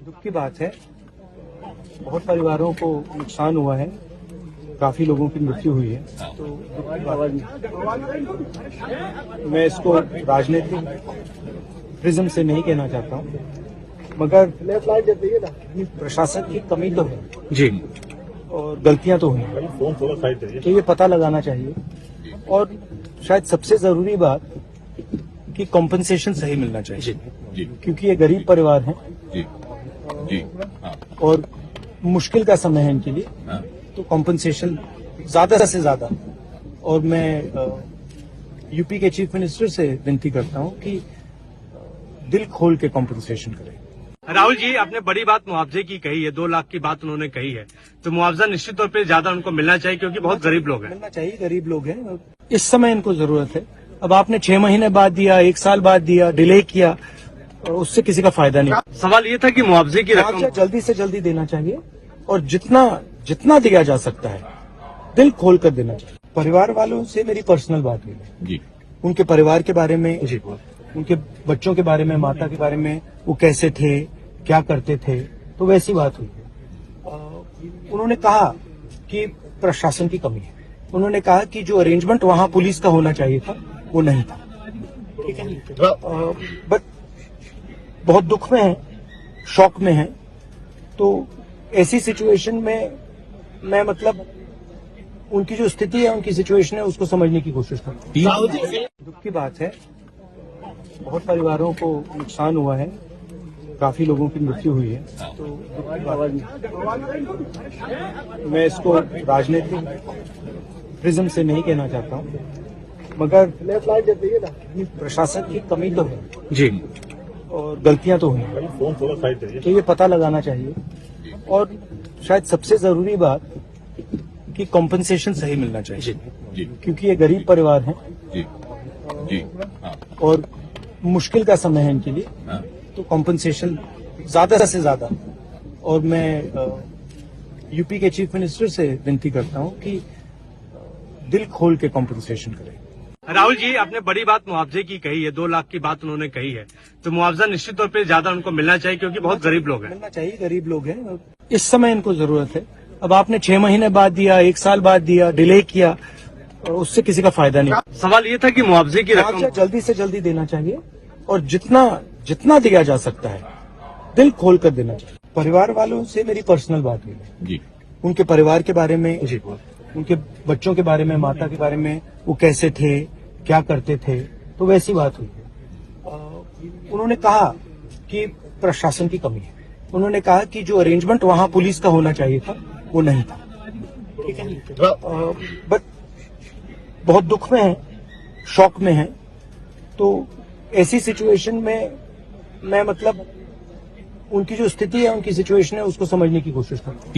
दुख की बात है, बहुत परिवारों को नुकसान हुआ है, काफी लोगों की मृत्यु हुई है। तो दुख की बात है। मैं इसको राजनीतिक प्रिज्म से नहीं कहना चाहता हूँ, मगर प्रशासन की कमी तो है जी, और गलतियां तो हुई हैं, तो ये पता लगाना चाहिए। और शायद सबसे जरूरी बात कि कॉम्पनसेशन सही मिलना चाहिए, जी, क्योंकि ये गरीब परिवार हैं जी, जी, हाँ, और मुश्किल का समय है इनके लिए। हाँ, तो कॉम्पनसेशन ज्यादा से ज्यादा, और मैं यूपी के चीफ मिनिस्टर से विनती करता हूं कि दिल खोल के कॉम्पनसेशन करें। राहुल जी, आपने बड़ी बात मुआवजे की कही है, 2 लाख की बात उन्होंने कही है, तो मुआवजा निश्चित तौर पे ज्यादा उनको मिलना चाहिए क्योंकि बहुत गरीब लोग हैं। मिलना चाहिए, गरीब लोग हैं, इस समय इनको जरूरत है। अब आपने 6 महीने बाद दिया, 1 साल बाद दिया, डिले किया, और उससे किसी का फायदा नहीं। सवाल ये था कि मुआवजे की मुआवजा रकम जल्दी से जल्दी देना चाहिए, और जितना दिया जा सकता है दिल खोल कर देना चाहिए। परिवार वालों से मेरी पर्सनल बात हुई है, जी, उनके परिवार के बारे में, जी, उनके बच्चों के बारे में, माता के बारे में, वो कैसे थे, क्या करते थे, तो वैसी बात हुई है। उन्होंने कहा कि प्रशासन की कमी है। उन्होंने कहा कि जो अरेंजमेंट वहां पुलिस का होना चाहिए था वो नहीं था। ठीक है, बट बहुत दुख में है, शॉक में है। तो ऐसी सिचुएशन में मैं उनकी जो स्थिति है, उनकी सिचुएशन है, उसको समझने की कोशिश करता हूँ। दुख की बात है, बहुत परिवारों को नुकसान हुआ है, काफी लोगों की मृत्यु हुई है। तो दुख की बात है। मैं इसको राजनीतिक प्रिज्म से नहीं कहना चाहता हूँ, मगर प्रशासन की कमी तो है जी, और गलतियां तो हुई हैं, तो ये पता लगाना चाहिए। और शायद सबसे जरूरी बात कि कॉम्पनसेशन सही मिलना चाहिए, जी, क्योंकि ये गरीब परिवार हैं जी, जी, हाँ, और मुश्किल का समय है इनके लिए। हाँ, तो कॉम्पनसेशन ज्यादा से ज्यादा, और मैं यूपी के चीफ मिनिस्टर से विनती करता हूं कि दिल खोल के कॉम्पनसेशन करें। राहुल जी, आपने बड़ी बात मुआवजे की कही है, 2 लाख की बात उन्होंने कही है, तो मुआवजा निश्चित तौर पे ज्यादा उनको मिलना चाहिए क्योंकि बहुत गरीब लोग हैं। मिलना चाहिए, गरीब लोग हैं, इस समय इनको जरूरत है। अब आपने 6 महीने बाद दिया, 1 साल बाद दिया, डिले किया, और उससे किसी का फायदा नहीं। सवाल ये था कि मुआवजे की मुआवजा रकम जल्दी से जल्दी देना चाहिए, और जितना दिया जा सकता है दिल खोल कर देना चाहिए। परिवार वालों से मेरी पर्सनल बात हुई है, जी, उनके परिवार के बारे में, जी, उनके बच्चों के बारे में, माता के बारे में, वो कैसे थे, क्या करते थे, तो वैसी बात हुई है। उन्होंने कहा कि प्रशासन की कमी है। उन्होंने कहा कि जो अरेंजमेंट वहां पुलिस का होना चाहिए था वो नहीं था। ठीक है, बट बहुत दुख में है, शॉक में है। तो ऐसी सिचुएशन में मैं उनकी जो स्थिति है, उनकी सिचुएशन है, उसको समझने की कोशिश करता हूँ।